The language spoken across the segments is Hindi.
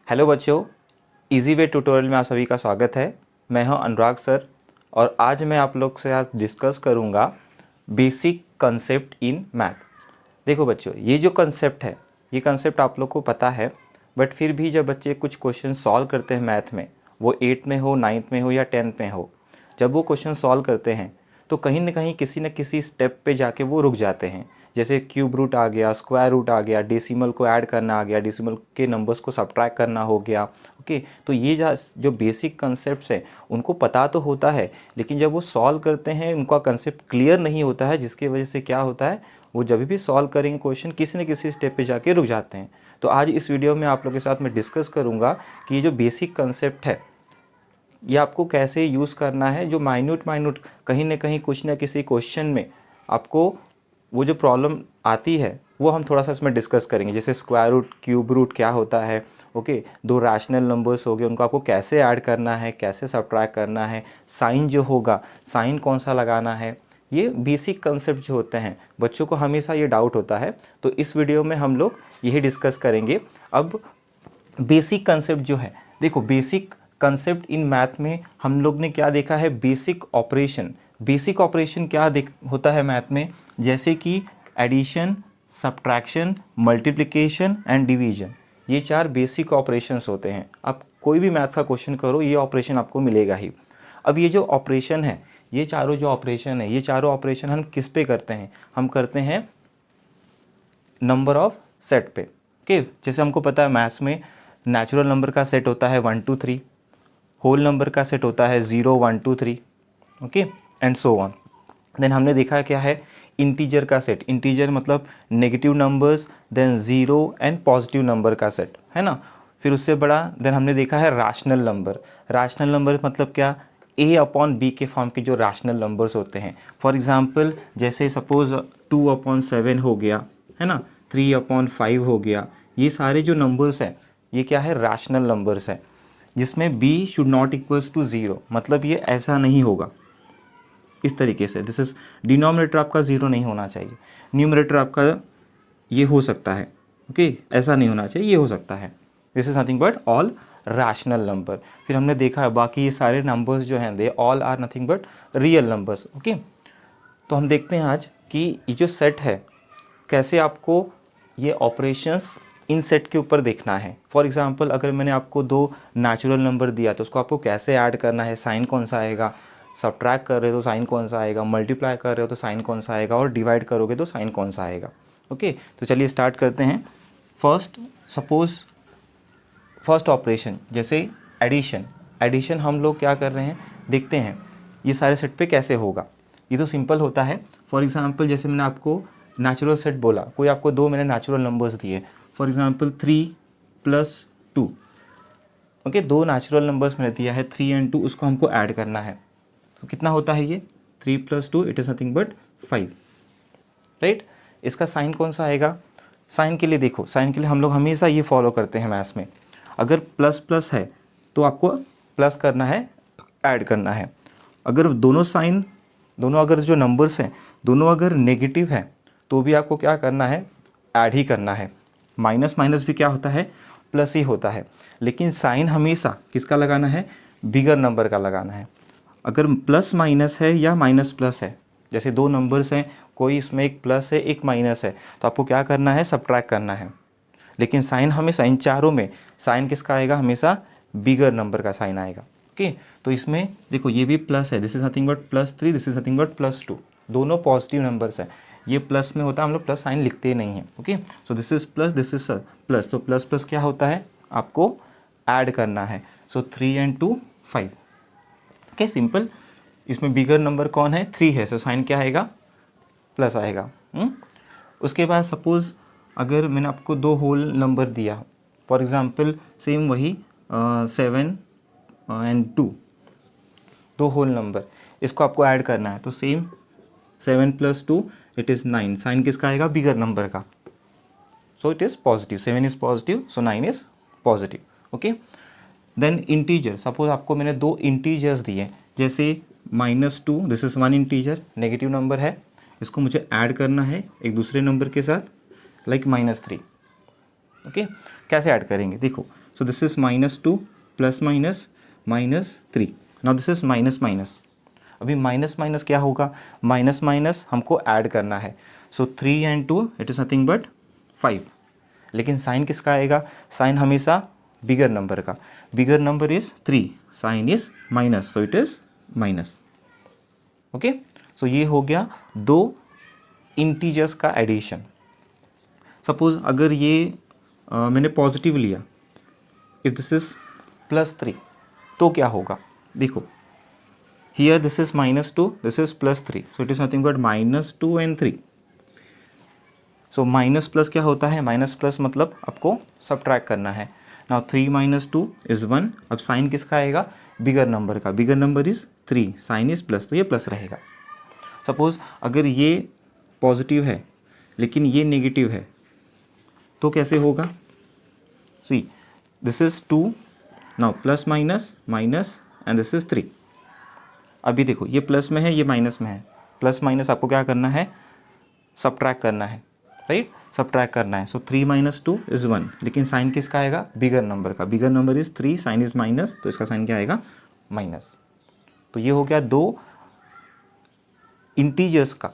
हेलो बच्चों, इजी वे ट्यूटोरियल में आप सभी का स्वागत है। मैं हूं अनुराग सर और आज मैं आप लोग से आज डिस्कस करूंगा बेसिक कंसेप्ट इन मैथ। देखो बच्चों, ये जो कंसेप्ट है ये कंसेप्ट आप लोग को पता है, बट फिर भी जब बच्चे कुछ क्वेश्चन सॉल्व करते हैं मैथ में, वो 8th में हो, 9th में हो या 10th में हो, जब वो क्वेश्चन सॉल्व करते हैं तो कहीं ना कहीं किसी न किसी स्टेप पे जाके वो रुक जाते हैं। जैसे क्यूब रूट आ गया, स्क्वायर रूट आ गया, डेसिमल को ऐड करना आ गया, डेसिमल के नंबर्स को सब्ट्रैक्ट करना हो गया। ओके, तो ये जो बेसिक कंसेप्ट्स हैं उनको पता तो होता है, लेकिन जब वो सॉल्व करते हैं उनका कंसेप्ट क्लियर नहीं होता है, जिसकी वजह से क्या होता है, वो जब भी सॉल्व करेंगे क्वेश्चन किसी न किसी स्टेप पे जाके रुक जाते हैं। तो आज इस वीडियो में आप लोगों के साथ मैं डिस्कस करूँगा कि ये जो बेसिक कंसेप्ट है ये आपको कैसे यूज़ करना है। जो माइन्यूट कहीं ना कहीं कुछ ना किसी क्वेश्चन में आपको वो जो प्रॉब्लम आती है वो हम थोड़ा सा इसमें डिस्कस करेंगे। जैसे स्क्वायर रूट, क्यूब रूट क्या होता है, ओके, दो रैशनल नंबर्स हो गए, उनको आपको कैसे ऐड करना है, कैसे सब्ट्रैक्ट करना है, साइन जो होगा साइन कौन सा लगाना है। ये बेसिक कंसेप्ट जो होते हैं बच्चों को हमेशा ये डाउट होता है, तो इस वीडियो में हम लोग यही डिस्कस करेंगे। अब बेसिक कंसेप्ट जो है, देखो बेसिक कंसेप्ट इन मैथ में हम लोग ने क्या देखा है, बेसिक ऑपरेशन। बेसिक ऑपरेशन क्या होता है मैथ में, जैसे कि addition, subtraction, multiplication and division, ये 4 बेसिक ऑपरेशंस होते हैं। आप कोई भी मैथ का क्वेश्चन करो ये ऑपरेशन आपको मिलेगा ही। अब ये जो ऑपरेशन है, ये चारों जो ऑपरेशन है, ये चारों ऑपरेशन हम किस पे करते हैं, हम करते हैं नंबर ऑफ सेट पे। ओके, जैसे हमको पता है मैथ्स में नेचुरल नंबर का सेट होता है 1 2 3, होल नंबर का सेट होता है 0 1 2 3, okay, and so on. Then हमने देखा क्या है, इंटीजर का सेट। इंटीजर मतलब negative numbers, then 0 and positive number का सेट, है ना। फिर उससे बड़ा देन हमने देखा है रैशनल नंबर। रैशनल नंबर मतलब क्या, a अपॉन बी के फॉर्म के जो रैशनल नंबर्स होते हैं। फॉर एग्जांपल जैसे सपोज 2 अपॉन 7 हो गया, है ना, 3 अपॉन 5 हो गया। ये सारे जो नंबर्स हैं ये क्या है, रैशनल नंबर्स है, जिसमें b should not equals to 0, मतलब ये ऐसा नहीं होगा इस तरीके से। दिस इज डिनोमिनेटर आपका 0 नहीं होना चाहिए, न्यूमरेटर आपका ये हो सकता है, ओके, ऐसा नहीं होना चाहिए, ये हो सकता है। This is nothing but all rational number. फिर हमने देखा है बाकी ये सारे नंबर्स जो हैं they all are nothing but real numbers. Okay, तो हम देखते हैं आज कि ये जो सेट है कैसे आपको ये ऑपरेशंस इन सेट के ऊपर देखना है। फॉर एग्जांपल अगर मैंने आपको 2 नेचुरल नंबर दिया तो उसको आपको कैसे ऐड करना है, साइन कौन सा आएगा, सब्ट्रैक्ट कर रहे हो तो साइन कौन सा आएगा, मल्टीप्लाई कर रहे हो तो साइन कौन सा आएगा, और डिवाइड करोगे तो साइन कौन सा आएगा। ओके, तो चलिए स्टार्ट करते हैं। फर्स्ट ऑपरेशन जैसे एडिशन। एडिशन हम लोग क्या कर रहे हैं, देखते हैं ये सारे सेट पे कैसे होगा। ये तो सिंपल होता है। फॉर एग्जांपल जैसे मैंने आपको नेचुरल सेट बोला, कोई आपको 2 मैंने नेचुरल नंबर्स दिए, for example 3 + 2, okay, 2 natural numbers मैंने दिया है 3 और 2, उसको हमको ऐड करना है। तो कितना होता है ये 3 + 2, it is nothing but 5, right. इसका साइन कौन सा आएगा, साइन के लिए देखो, साइन के लिए हम लोग हमेशा ये फॉलो करते हैं मैथ्स में, अगर प्लस प्लस है तो आपको प्लस करना है, ऐड करना है। अगर दोनों अगर जो नंबर्स हैं दोनों अगर नेगेटिव है तो भी आपको क्या करना है, ऐड ही करना है। माइनस माइनस भी क्या होता है, प्लस ही होता है। लेकिन साइन हमेशा किसका लगाना है, बिगर नंबर का लगाना है। अगर प्लस माइनस है या माइनस प्लस है, जैसे 2 नंबर्स हैं, कोई इसमें एक प्लस है एक माइनस है, तो आपको क्या करना है, सब्ट्रैक्ट करना है। लेकिन साइन हमेशा इन चारों में साइन किसका आएगा, हमेशा बिगर नंबर का साइन आएगा। ओके, तो इसमें देखो ये भी प्लस है, this is nothing but +3, this is nothing but +2, दोनों पॉजिटिव नंबर्स हैं। ये प्लस में होता है, हम लोग प्लस साइन लिखते नहीं हैं। Okay, so this is plus, this is plus, तो प्लस प्लस क्या होता है, आपको ऐड करना है। सो 3 और 2 5। Okay, simple. इसमें बिगर नंबर कौन है, 3 है, सो साइन क्या आएगा, प्लस आएगा। उसके बाद सपोज़ अगर मैंने आपको 2 होल नंबर दिया, फॉर एग्जांपल सेम वही 7 और 2, 2 होल नंबर, इसको आपको ऐड करना है। तो सेम 7 + 2 इट इज़ 9, साइन किसका आएगा, बिगर नंबर का, so it is positive, 7 is positive, so 9 is positive. Okay, then integer, suppose आपको मैंने 2 इंटीजर्स दिए, जैसे -2, this is 1 integer, negative number है, इसको मुझे ऐड करना है एक दूसरे नंबर के साथ, लाइक -3। ओके, कैसे ऐड करेंगे देखो, So this is -2 plus minus -3. Now this is minus minus. अभी माइनस माइनस क्या होगा, माइनस माइनस हमको ऐड करना है. सो 3 and 2 it is nothing but 5. लेकिन साइन किसका आएगा, साइन हमेशा बिगर नंबर का. Bigger number is 3, sign is minus, so it is minus. Okay, so ये हो गया दो इंटीजर्स का एडिशन. सपोज अगर ये मैंने पॉजिटिव लिया, इफ दिस इज +3 तो क्या होगा, देखो here this is -2, this is +3, so it is nothing but -2 and 3. So minus plus क्या होता है, माइनस प्लस मतलब आपको सब्ट्रैक्ट करना है. Now 3 - 2 is 1. अब साइन किसका आएगा, बिगर नंबर का. Bigger number is 3, sign is plus, तो ये प्लस रहेगा. सपोज अगर ये पॉजिटिव है लेकिन ये नेगेटिव है तो कैसे होगा, सी this is 2, now plus minus minus and this is 3. अभी देखो ये प्लस में है, ये माइनस में है. प्लस माइनस आपको क्या करना है, सब्ट्रैक्ट करना है, राइट, सब्ट्रैक्ट करना है. सो 3 - 2 इज 1, लेकिन साइन किसका आएगा, बिगर नंबर का. Bigger number is 3, sign is minus, तो इसका साइन क्या आएगा, माइनस. तो ये हो गया दो इंटीजर्स का,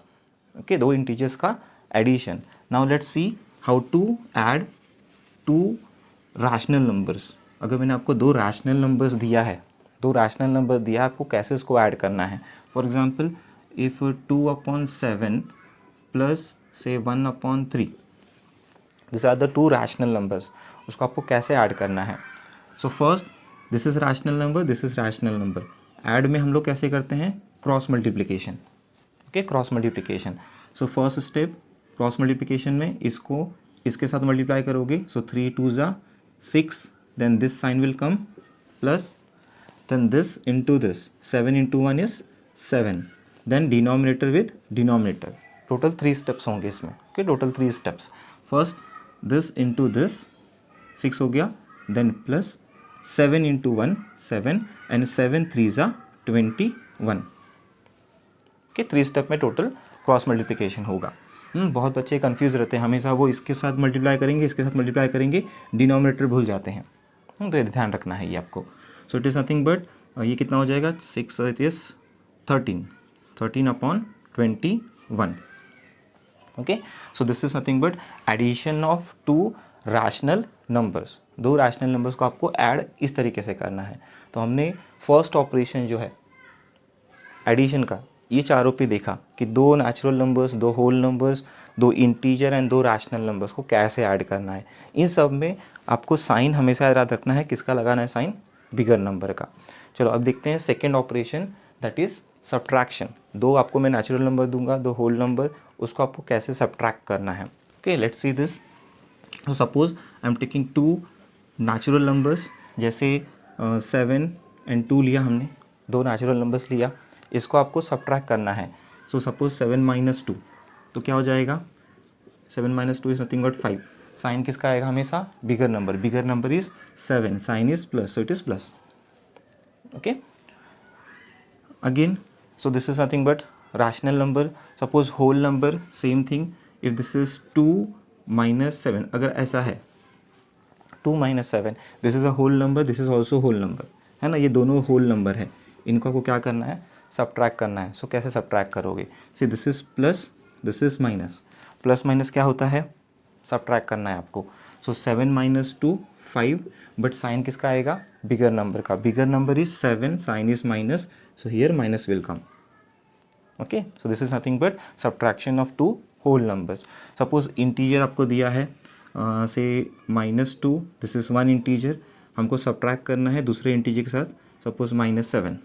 ओके, दो इंटीजर्स का addition. Now let's see how to add two rational numbers. अगर मैंने आपको दो रैशनल नंबर्स दिया है, दो रैशनल नंबर दिया है, आपको कैसे उसको ऐड करना है. फॉर एग्जांपल इफ 2/7 प्लस से 1/3, this are the two rational numbers. उसको आपको कैसे ऐड करना है. So first this is rational number, this is rational number. Add में हम लोग कैसे करते हैं, cross multiplication. Okay, cross multiplication. So first step cross multiplication में इसको इसके साथ मल्टीप्लाई करोगे. So 3 2 = 6, then this sign will come plus, then this into this, 7 into 1 is 7, then denominator with denominator. Total 3 steps होंगे इसमें. Okay, total 3 steps. First this into this 6 हो गया, then plus 7 into 1 7 and 7 3 = 21. Okay, 3 step में टोटल क्रॉस मल्टीप्लिकेशन होगा. बहुत बच्चे कंफ्यूज रहते हैं, हमेशा वो इसके साथ मल्टीप्लाई करेंगे, इसके साथ मल्टीप्लाई करेंगे, डिनोमिनेटर भूल जाते हैं. तो ये ध्यान रखना है ये आपको. So it is nothing but ये कितना हो जाएगा, 6 it is 13/21. Okay, so this is nothing but addition of two rational numbers. दो रैशनल नंबर्स को आपको ऐड इस तरीके से करना है. तो हमने फर्स्ट ऑपरेशन जो है एडिशन का, ये चारों पे देखा कि दो नेचुरल नंबर्स, दो होल नंबर्स, दो इंटीजर एंड दो रैशनल नंबर्स को कैसे ऐड करना है. इन सब में आपको साइन हमेशा याद रखना है, किसका लगाना है, साइन बिगर नंबर का. चलो अब देखते हैं second operation, that is subtraction. दो आपको मैं नेचुरल नंबर दूंगा, दो होल नंबर, उसको आपको कैसे सब्ट्रैक्ट करना है. Okay, let's see this. तो suppose I am taking two natural numbers, जैसे 7 and 2 लिया हमने, दो नेचुरल नंबर्स लिया, इसको आपको सब्ट्रैक्ट करना है. सो सपोज 7 - 2 तो क्या हो जाएगा, 7 - 2 इज नथिंग बट 5. साइन किसका आएगा, हमेशा bigger number. Bigger number is 7, sign is plus, so it is plus. Okay, again so this is nothing but rational number. Suppose whole number, same thing. If this is 2 - 7, अगर ऐसा है 2 - 7, this is a whole number, this is also whole number, है ना, ये दोनों होल नंबर है. इनको आपको क्या करना है, सब्ट्रैक्ट करना है. सो कैसे सब्ट्रैक्ट करोगे, सी this is plus, this is minus. Plus minus क्या होता है, सब्ट्रैक्ट करना है आपको. सो 7 - 2 5, बट साइन किसका आएगा, बिगर नंबर का. Bigger number is 7, sign is minus, so here minus will come. Okay, so this is nothing but subtraction of two whole numbers. Suppose integer आपको दिया है से -2, दिस इज वन इंटीजर, हमको सब्ट्रैक्ट करना है दूसरे इंटीजर के साथ. Suppose -7,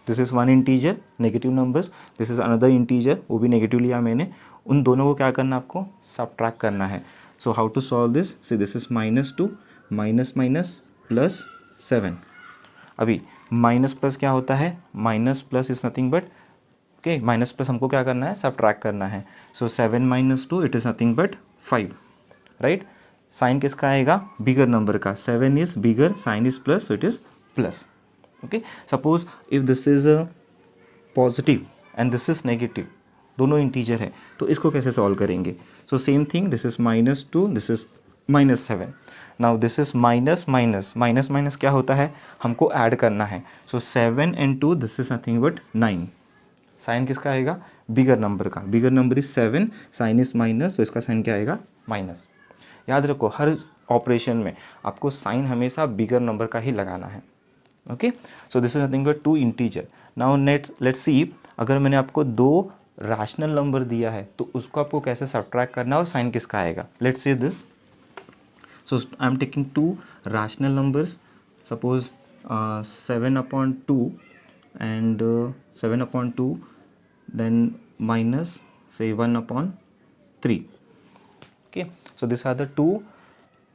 this is one integer, negative numbers, this is another integer, वो भी नेगेटिव लिया मैंने. उन दोनों को क्या करना, आपको सब्ट्रैक्ट करना है. So how to solve this, see this is -2 minus minus plus 7. अभी माइनस प्लस क्या होता है, minus plus is nothing but, okay, minus plus हमको क्या करना है, सब्ट्रैक्ट करना है. So 7 - 2 it is nothing but 5, right. Sign किसका आएगा, बिगर नंबर का. 7 is bigger, sign is plus, so it is plus. Okay, suppose if this is positive and this is negative, दोनों इंटीजर है, तो इसको कैसे सॉल्व करेंगे. So same thing, this is -2, this is -7. Now this is minus minus minus minus क्या होता है, हमको ऐड करना है. So 7 and 2 this is nothing but 9. Sign किसका आएगा, बिगर नंबर का. Bigger number is 7, sign is minus, तो इसका साइन क्या आएगा, माइनस. याद रखो हर ऑपरेशन में आपको साइन हमेशा बिगर नंबर का ही लगाना है. Okay, so this is nothing but 2 integer. Now let's सी, अगर मैंने आपको 2 रैशनल नंबर दिया है तो उसको आपको कैसे सब्ट्रैक्ट करना है और साइन किसका आएगा. Let's see this. So I am taking 2 rational numbers, suppose 7/2 and 7/2 then minus say 1/3. Okay, so this are the 2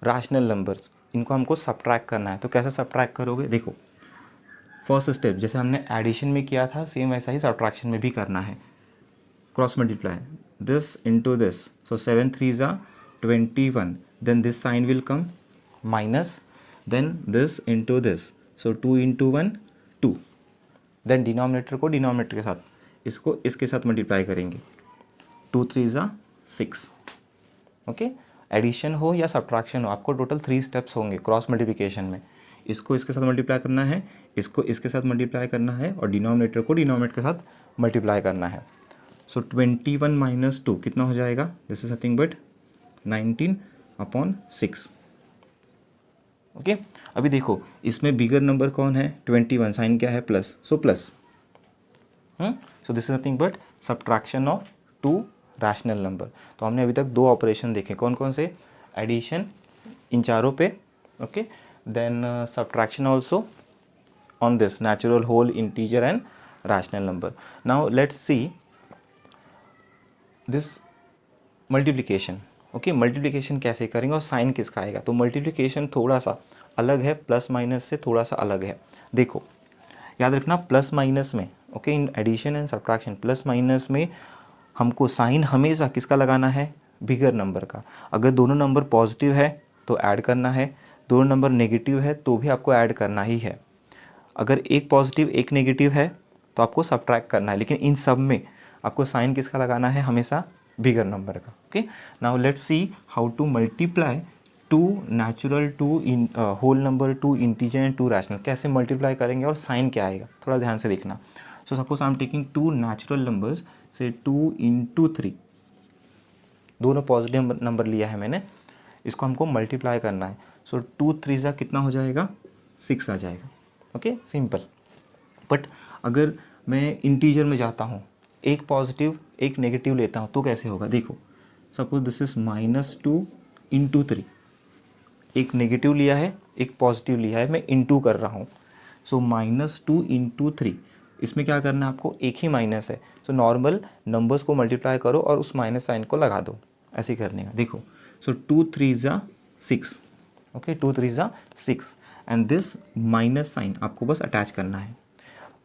rational numbers. इनको हमको सब्ट्रैक्ट करना है. तो कैसे सब्ट्रैक्ट करोगे, देखो फर्स्ट स्टेप जैसे हमने एडिशन में किया था सेम वैसा ही सब्ट्रैक्शन में भी करना है. Cross multiply this into this, so 7 3s are 21, then this sign will come minus, then this into this, so 2 into 1 2, then denominator को डिनोमिनेटर के साथ, इसको इसके साथ मल्टीप्लाई करेंगे. 2 3s are 6. ओके, एडिशन हो या सब्ट्रैक्शन हो आपको टोटल 3 स्टेप्स होंगे क्रॉस मल्टीप्लिकेशन में. इसको इसके साथ मल्टीप्लाई करना है, इसको इसके साथ मल्टीप्लाई करना है और डिनोमिनेटर को डिनोमिनेटर के साथ मल्टीप्लाई करना है. सो 21 माइनस 2 कितना हो जाएगा, this is nothing but 19/6. Okay, अभी देखो इसमें बिगर नंबर कौन है, 21, साइन क्या है plus, so plus. So this is nothing but subtraction of 2 rational number. तो हमने अभी तक 2 ऑपरेशन देखे, कौन कौन से, एडिशन इन चारों पे. Okay, then subtraction also on this natural whole integer and rational number. Now let's see this multiplication. Okay, multiplication कैसे करेंगे और साइन किसका आएगा. तो मल्टीप्लिकेशन थोड़ा सा अलग है, प्लस माइनस से थोड़ा सा अलग है. देखो याद रखना प्लस माइनस में, ओके, इन addition and subtraction plus minus में हमको साइन हमेशा किसका लगाना है, बिगर नंबर का. अगर दोनों नंबर पॉजिटिव है तो ऐड करना है, दोनों नंबर नेगेटिव है तो भी आपको ऐड करना ही है. अगर एक पॉजिटिव एक नेगेटिव है तो आपको सब्ट्रैक्ट करना है, लेकिन इन सब में आपको साइन किसका लगाना है, हमेशा बिगर नंबर का. Okay, now let's see how to multiply 2 natural 2 in whole number, 2 integer and 2 rational. कैसे मल्टीप्लाई करेंगे और साइन क्या आएगा, थोड़ा ध्यान से देखना. So suppose I am taking 2 natural numbers, say 2 into 3, दोनों पॉजिटिव नंबर लिया है मैंने, इसको हमको मल्टीप्लाई करना है. सो 2 3s कितना हो जाएगा, 6 आ जाएगा. Okay, simple. बट अगर मैं इंटीजर में जाता हूँ, एक पॉजिटिव एक नेगेटिव लेता हूँ तो कैसे होगा, देखो सपोज दिस इज -2 into 3. एक नेगेटिव लिया है एक पॉजिटिव लिया है, मैं इंटू कर रहा हूँ. सो -2 into 3, इसमें क्या करना है आपको, एक ही माइनस है. सो नॉर्मल नंबर्स को मल्टीप्लाई करो और उस माइनस साइन को लगा दो, ऐसे ही करने का. देखो so 2 3s are 6. Okay, 2 3s are 6 and this minus sign आपको बस अटैच करना है.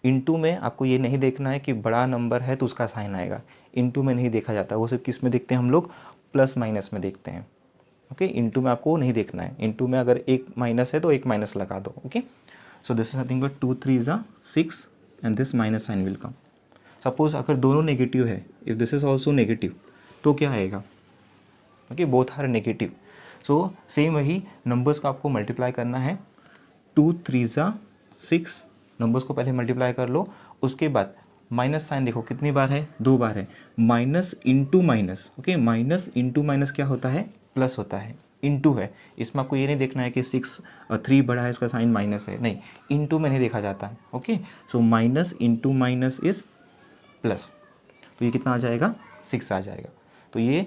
इनटू में आपको ये नहीं देखना है कि बड़ा नंबर है तो उसका साइन आएगा. इनटू में नहीं देखा जाता, वो सिर्फ किस में देखते हैं हम लोग, प्लस माइनस में देखते हैं. ओके, इनटू में आपको नहीं देखना है. इनटू में अगर एक माइनस है तो एक माइनस लगा दो. Okay, so this is nothing but 2 3s are 6 and this minus sign will come. Suppose अगर दोनों नेगेटिव है, if this is also negative, तो क्या आएगा, okay, both are negative. So same वही नंबर्स को आपको मल्टीप्लाई करना है. 2 3s are 6, नंबर्स को पहले मल्टीप्लाई कर लो, उसके बाद माइनस साइन देखो कितनी बार है, 2 बार है. Minus into minus, okay, minus into minus क्या होता है, प्लस होता है. इंटू है, इसमें आपको ये नहीं देखना है कि 3 बड़ा है इसका साइन माइनस है, नहीं, इंटू में नहीं देखा जाता है. Okay, so minus into minus is plus, तो ये कितना आ जाएगा, 6 आ जाएगा. तो ये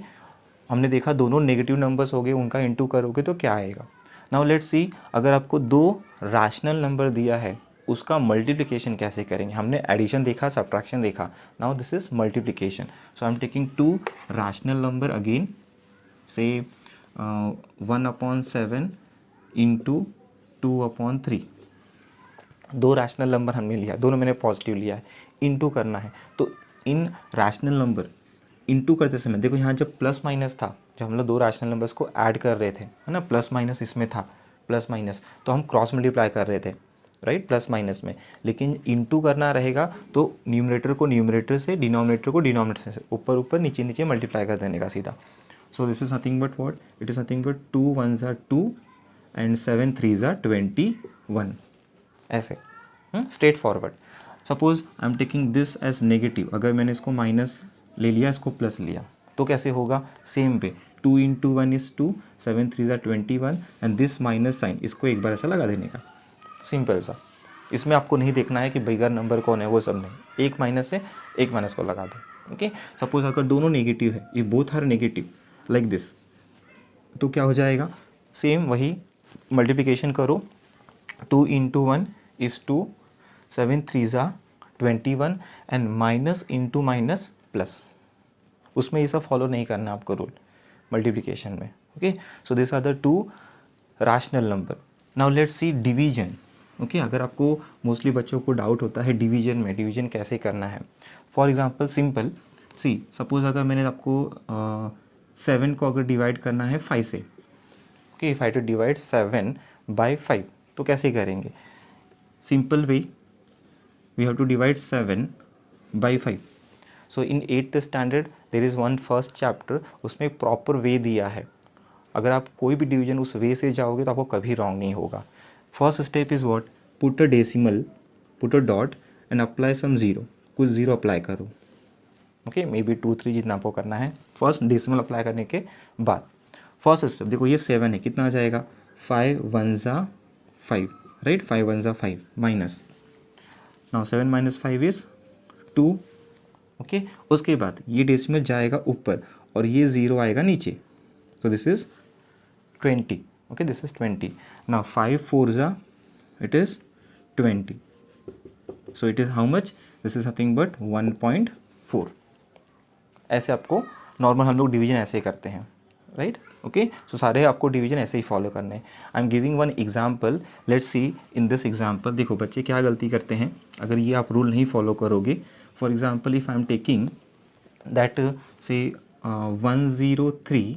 हमने देखा दोनों नेगेटिव नंबर्स हो गए, उनका इंटू करोगे तो क्या आएगा. नाउ लेट्स सी, अगर आपको 2 रैशनल नंबर दिया है उसका मल्टीप्लिकेशन कैसे करेंगे. हमने एडिशन देखा, सब्ट्रैक्शन देखा, now this is multiplication. So I am taking 2 rational number again, से 1/7 इंटू 2/3. 2 रैशनल नंबर हमने लिया, दोनों मैंने पॉजिटिव लिया है, इंटू करना है. तो इन रैशनल नंबर इंटू करते समय देखो यहाँ जब प्लस माइनस था, जब हम लोग 2 रैशनल नंबर्स को ऐड कर रहे थे, है ना, प्लस माइनस इसमें था, प्लस माइनस, तो हम क्रॉस मल्टीप्लाई कर रहे थे, राइट, प्लस माइनस में. लेकिन इंटू करना रहेगा तो न्यूमरेटर को न्यूमरेटर से, डिनोमिनेटर को डिनोमिनेटर से, ऊपर ऊपर नीचे नीचे मल्टीप्लाई कर देने का सीधा. So this is nothing but what, it is nothing but 2 1s are 2, and 7 3 ज़ा 21, ऐसे straightforward. Suppose I am taking this as negative, अगर मैंने इसको माइनस ले लिया, इसको प्लस लिया, तो कैसे होगा, सेम वे 2 × 1 इज़ 2, 7 3 ज़ा 21 एंड दिस माइनस साइन, इसको एक बार ऐसा लगा देने का, सिंपल सा। इसमें आपको नहीं देखना है कि बिगर नंबर कौन है, वो सब नहीं, एक माइनस है, एक माइनस को लगा दो। ओके, सपोज अगर दोनों नेगेटिव है, ये both are negative like this, तो क्या हो जाएगा, सेम वही मल्टीप्लिकेशन करो, 2 × 1 इज़ 2, 7 3 ज़ा 21 and minus into minus plus, उसमें ये सब फॉलो नहीं करना है आपको रूल मल्टीप्लिकेशन में। Okay, so this are the two rational number. Now let's see division. Okay, अगर आपको मोस्टली बच्चों को डाउट होता है डिवीजन में, डिवीजन कैसे करना है। For example simple see, suppose अगर मैंने आपको 7 को अगर डिवाइड करना है 5 से, okay, if I to divide 7 by 5, तो कैसे करेंगे, simple way, we have to divide 7 by 5। So in 8th standard there is one first chapter, उसमें एक प्रॉपर वे दिया है। अगर आप कोई भी डिवीजन उस वे से जाओगे तो आपको कभी रॉन्ग नहीं होगा। First step is what, put a decimal, put a dot and apply some zero, कुछ ज़ीरो अप्लाई करो। ओके, मे बी 2 3 जितना आपको करना है। फर्स्ट डेसिमल अप्लाई करने के बाद फर्स्ट स्टेप देखो, ये 7 है, कितना आ जाएगा, 5 1 ज़ा 5, राइट, 5 1 ज़ा 5 minus, now 7 minus 5 is 2। Okay, उसके बाद ये डेसिमल जाएगा ऊपर और ये ज़ीरो आएगा नीचे, so this is 20. Okay, this is 20. Now 5 4 जा, it is 20. So it is how much? This is nothing but 1.4. ऐसे आपको नॉर्मल हम लोग डिवीजन ऐसे करते हैं, राइट। ओके, सो सारे आपको डिवीजन ऐसे ही फॉलो करने हैं। I am giving one example, let's see in this example. देखो बच्चे क्या गलती करते हैं अगर ये आप रूल नहीं फॉलो करोगे। For example if I am taking that से 103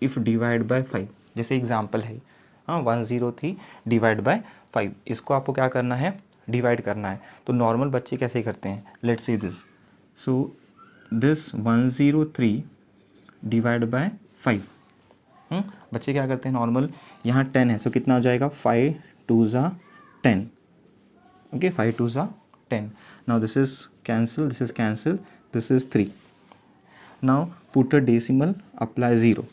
इफ़ डिवाइड बाय 5, जैसे एग्जाम्पल है, हाँ 103 डिवाइड बाय 5, इसको आपको क्या करना है, डिवाइड करना है। तो नॉर्मल बच्चे कैसे करते हैं, let's see this, so this 103 divide by 5, बच्चे क्या करते हैं नॉर्मल, यहाँ 10 है, सो कितना हो जाएगा, 5 2 ज़ा 10, ओके, 5 2 ज़ा 10। Now this is cancel, this is cancel, this is 3। Now put a decimal, apply 0,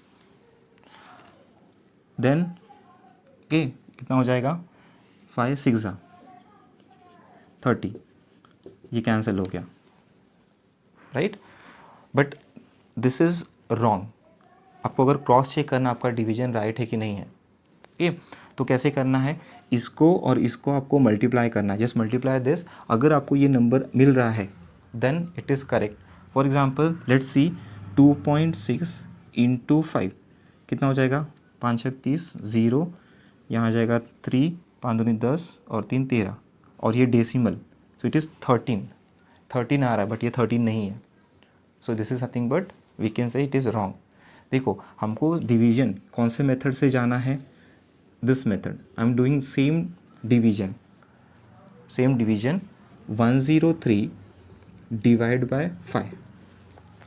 then okay कितना हो जाएगा, 5 6 ज़ा 30, ये कैंसिल हो गया, right. But this is wrong. आपको अगर क्रॉस चेक करना आपका डिवीजन राइट है कि नहीं है, ओके, तो कैसे करना है, इसको और इसको आपको मल्टीप्लाई करना है, जस्ट मल्टीप्लाई दिस। अगर आपको ये नंबर मिल रहा है then it is correct. For example let's see 2.6 into 5 कितना हो जाएगा, 5 6 30, 0 यहाँ आ जाएगा 3, 5 दूनी 10 और 3 13, और ये डेसिमल, सो इट इज़ 13 आ रहा है, बट ये 13 नहीं है। So this is nothing but we can say it is wrong. देखो हमको डिवीजन कौन से मेथड से जाना है, this method. I am doing same division 103 divide by 5।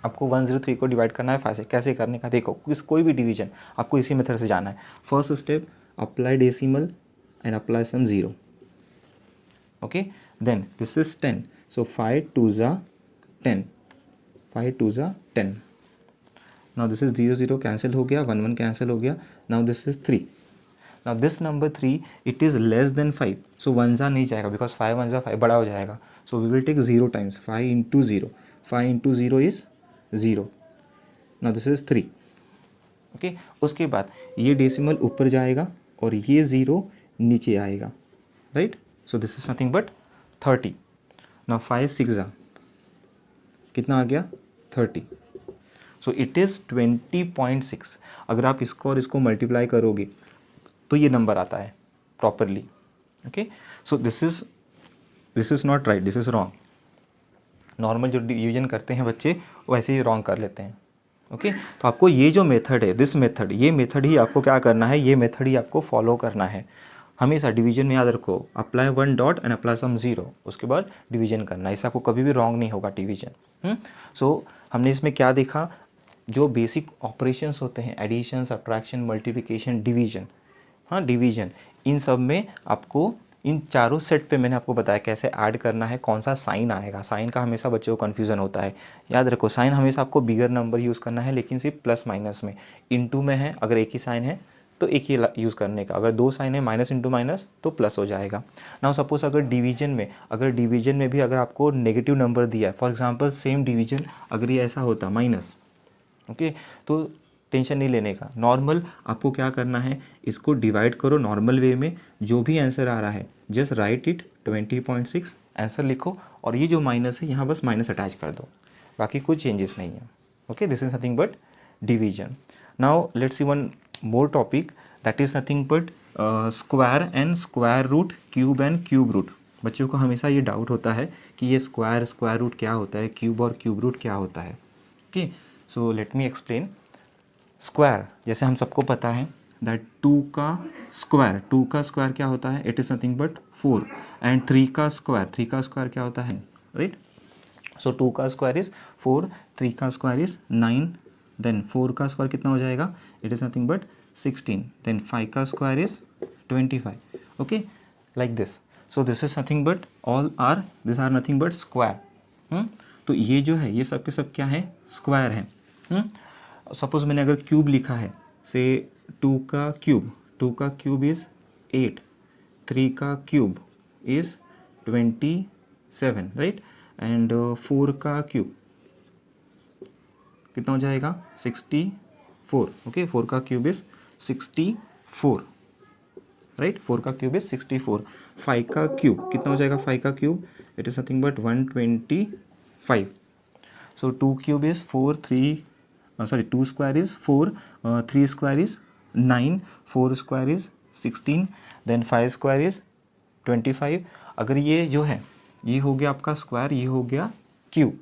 आपको 103 को डिवाइड करना है 5 से, कैसे करने का देखो, कोई भी डिवीजन आपको इसी मेथड से जाना है। First step, apply decimal and apply some 0, okay, then this is 10, so 5 2 ज़ा 10, 5 2 ज़ा 10। नाउ दिस इज 0 0 कैंसिल हो गया, 1 1 कैंसिल हो गया। Now this is 3। Now this number 3 it is less than 5, सो 1 ज़ा नहीं जाएगा बिकॉज 5 1 ज़ा 5 बड़ा हो जाएगा। So we will take 0 times, 5 into 0, 5 into 0 is 0। Now this is 3, okay. उसके बाद ये डेसिमल ऊपर जाएगा और ये 0 नीचे आएगा, right. So this is nothing but 30। Now 5 6 ज़ा कितना आ गया, 30। सो इट इज़ 20.6। अगर आप इसको और इसको मल्टीप्लाई करोगे तो ये नंबर आता है properly, okay. So this is not right, this is wrong. Normal जो डिवीजन करते हैं बच्चे वो ऐसे ही रॉन्ग कर लेते हैं, ओके। तो आपको ये जो मेथड है, दिस मेथड, ये मेथड ही आपको क्या करना है, ये मेथड ही आपको फॉलो करना है हमेशा। डिवीजन में याद रखो, apply 1 dot and apply some 0, उसके बाद डिवीजन करना है, इससे आपको कभी भी रॉन्ग नहीं होगा डिवीजन। सो हमने इसमें क्या देखा, जो बेसिक ऑपरेशंस होते हैं, एडिशन, सब्ट्रैक्शन, मल्टीप्लिकेशन, डिवीजन, हाँ डिवीजन, इन सब में आपको इन चारों सेट पे मैंने आपको बताया कैसे ऐड करना है, कौन सा साइन आएगा। साइन का हमेशा बच्चों को कन्फ्यूज़न होता है, याद रखो साइन हमेशा आपको बिगर नंबर यूज़ करना है, लेकिन सिर्फ प्लस माइनस में। इनटू में है अगर एक ही साइन है तो एक ही यूज़ करने का, अगर दो साइन है माइनस इंटू माइनस तो प्लस हो जाएगा। नाउ सपोज अगर डिवीजन में भी अगर आपको नेगेटिव नंबर दिया है, फॉर एग्जांपल सेम डिवीजन अगर ये ऐसा होता माइनस, ओके, तो टेंशन नहीं लेने का। नॉर्मल आपको क्या करना है, इसको डिवाइड करो नॉर्मल वे में, जो भी आंसर आ रहा है जस्ट राइट इट 20.6 आंसर लिखो, और ये जो माइनस है यहाँ बस माइनस अटैच कर दो, बाकी कुछ चेंजेस नहीं है। Okay, this is nothing but division. Now let's see one more topic, that is nothing but square and square root, cube and cube root. बच्चों को हमेशा ये डाउट होता है कि ये स्क्वायर रूट क्या होता है, क्यूब और क्यूब रूट क्या होता है। Okay, so let me explain. Square जैसे हम सबको पता है दैट 2 का स्क्वायर क्या होता है, it is nothing but 4, and 3 का स्क्वायर क्या होता है, राइट। सो 2 का स्क्वायर इज 4, 3 का स्क्वायर इज 9, देन 4 का स्क्वायर कितना हो जाएगा, it is nothing but 16, then 5 का square is 25, okay, like this. So this is nothing but this are nothing but square. तो ये जो है ये सब के सब क्या है, स्क्वायर है। सपोज मैंने अगर क्यूब लिखा है, से 2 का क्यूब इज़ 8, 3 का क्यूब इज़ 27, राइट, एंड 4 का क्यूब कितना हो जाएगा, 64, ओके, 4 का क्यूब इज़ 64, राइट, 4 का क्यूब इज़ 64। 5 का क्यूब कितना हो जाएगा, 5 का cube it is nothing but 125। So 2 cube is 4, 2 square is 4, 3 square is 9, 4 square is 16, then 5 square is 25। अगर ये जो है ये हो गया आपका स्क्वायर, ये हो गया क्यूब।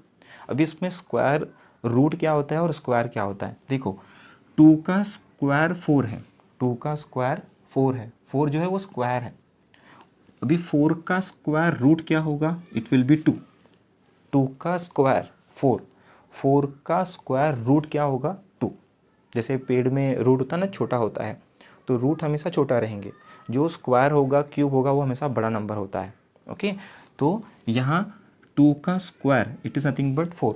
अभी इसमें स्क्वायर रूट क्या होता है और स्क्वायर क्या होता है, देखो 2 का स्क्वायर 4 है, 2 का स्क्वायर 4 है, 4 जो है वो स्क्वायर है। अभी 4 का स्क्वायर रूट क्या होगा, इट विल बी 2, 2 का स्क्वायर 4, 4 का स्क्वायर रूट क्या होगा, 2। जैसे पेड़ में रूट होता है ना, छोटा होता है, तो रूट हमेशा छोटा रहेंगे, जो स्क्वायर होगा क्यूब होगा वो हमेशा बड़ा नंबर होता है। ओके, तो यहाँ 2 का square it is nothing but 4,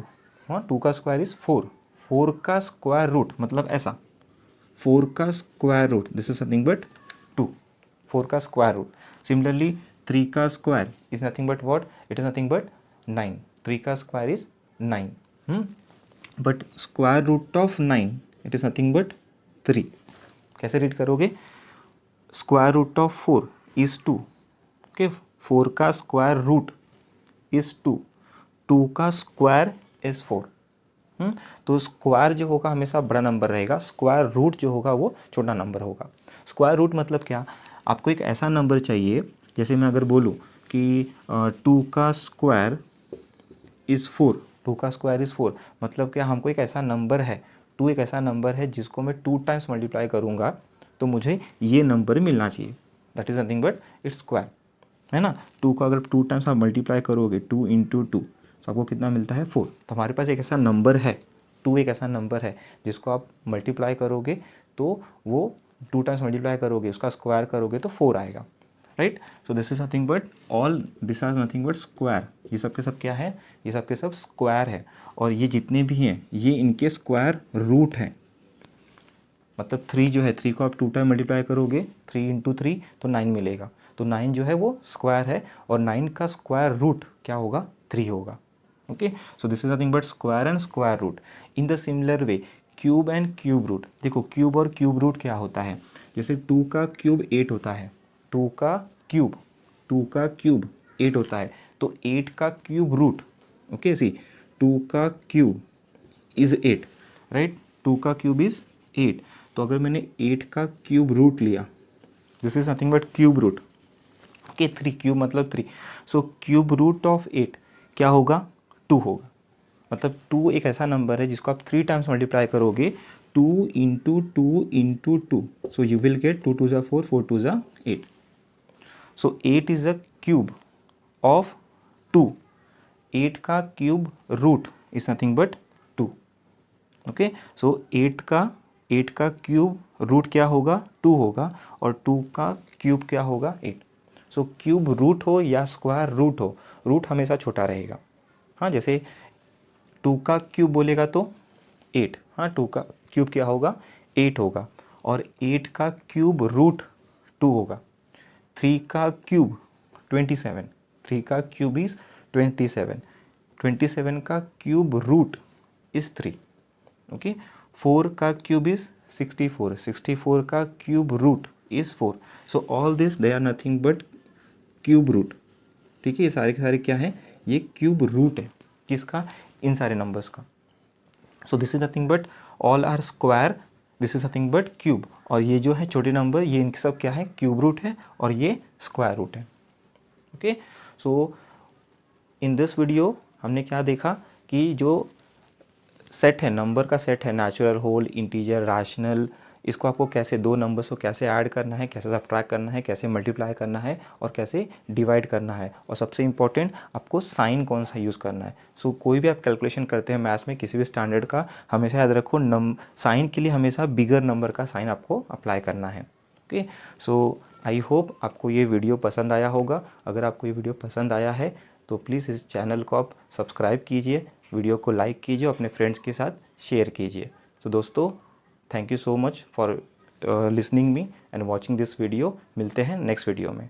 हाँ 2 का स्क्वायर इज़ 4, 4 का स्क्वायर रूट मतलब ऐसा, 4 का square root this is nothing but 2, 4 का स्क्वायर रूट। सिमिलरली 3 का square is nothing but what, it is nothing but 9, 3 का square is 9, but square root of 9 it is nothing but 3। कैसे रीड करोगे, square root of 4 is 2, okay, 4 का स्क्वायर रूट इज़ 2, 2 का स्क्वायर इज़ 4। तो स्क्वायर जो होगा हमेशा बड़ा नंबर रहेगा, स्क्वायर रूट जो होगा वो छोटा नंबर होगा। स्क्वायर रूट मतलब क्या, आपको एक ऐसा नंबर चाहिए, जैसे मैं अगर बोलूँ कि 2 का स्क्वायर इज़ 4, 2 का स्क्वायर इज़ 4 मतलब क्या, हमको एक ऐसा नंबर है, 2 एक ऐसा नंबर है जिसको मैं 2 टाइम्स मल्टीप्लाई करूँगा तो मुझे ये नंबर मिलना चाहिए, that is nothing but its square, है ना। 2 का अगर 2 टाइम्स आप मल्टीप्लाई करोगे, 2 इंटू 2, तो आपको कितना मिलता है, 4। तो हमारे पास एक ऐसा नंबर है, 2 एक ऐसा नंबर है जिसको आप मल्टीप्लाई करोगे तो वो 2 टाइम्स मल्टीप्लाई करोगे, उसका स्क्वायर करोगे तो 4 आएगा, right. So this is nothing but this are nothing but square, ये सब के सब क्या है, ये सब के सब स्क्वायर है, और ये जितने भी हैं ये इनके स्क्वायर रूट हैं। मतलब 3 जो है, 3 को आप 2 टाइम मल्टीप्लाई करोगे, 3 इंटू 3 तो 9 मिलेगा, तो 9 जो है वो स्क्वायर है, और 9 का स्क्वायर रूट क्या होगा, 3 होगा। Okay, so this is nothing but square and square root. In the similar way cube and cube root, देखो क्यूब और क्यूब रूट क्या होता है, जैसे 2 का क्यूब 8 होता है, 2 का क्यूब 8 होता है, तो 8 का क्यूब रूट, ओके सी 2 का क्यूब इज़ 8, राइट, 2 का क्यूब इज़ 8, तो अगर मैंने 8 का क्यूब रूट लिया, this is nothing but cube root, okay, 3 cube मतलब 3, सो क्यूब रूट ऑफ 8 क्या होगा, 2 होगा। मतलब 2 एक ऐसा नंबर है जिसको आप 3 टाइम्स मल्टीप्लाई करोगे, 2 into 2 into 2, so you will get 2 2 ज़ा 4, 4 2 ज़ा 8, so 8 is a cube of 2, 8 का cube root is nothing but 2, okay, so 8 का क्यूब रूट क्या होगा 2 होगा और 2 का क्यूब क्या होगा 8। सो क्यूब रूट हो या स्क्वायर रूट हो, रूट हमेशा छोटा रहेगा। हाँ, जैसे 2 का क्यूब बोलेगा तो 8, हाँ 2 का क्यूब क्या होगा 8 होगा, और 8 का क्यूब रूट 2 होगा। 3 का क्यूब 27, 3 का क्यूब इज 27, 27 का क्यूब रूट इज 3। ओके, 4 का क्यूब इज 64, 64 का cube root is 4। So all this they are nothing but cube root. ठीक है, ये सारे के सारे क्या है, ये क्यूब रूट है किसका, इन सारे नंबर्स का। So this is nothing but all are square, this is nothing but cube, और ये जो है छोटे नंबर ये इनके सब क्या है क्यूब रूट है और ये स्क्वायर रूट है। Okay, so in this video हमने क्या देखा कि जो सेट है, नंबर का सेट है, नेचुरल, होल, इंटीजर, रैशनल, इसको आपको कैसे, दो नंबर्स को कैसे ऐड करना है, कैसे सब्ट्रैक्ट करना है, कैसे मल्टीप्लाई करना है और कैसे डिवाइड करना है, और सबसे इंपॉर्टेंट आपको साइन कौन सा यूज़ करना है। सो कोई भी आप कैलकुलेशन करते हैं मैथ्स में किसी भी स्टैंडर्ड का, हमेशा याद रखो साइन के लिए हमेशा बिगर नंबर का साइन आपको अप्लाई करना है। ओके, सो आई होप आपको ये वीडियो पसंद आया होगा। अगर आपको ये वीडियो पसंद आया है तो प्लीज़ इस चैनल को आप सब्सक्राइब कीजिए, वीडियो को लाइक कीजिए, अपने फ्रेंड्स के साथ शेयर कीजिए। तो दोस्तों, thank you so much for listening me and watching this video. मिलते हैं नेक्स्ट वीडियो में।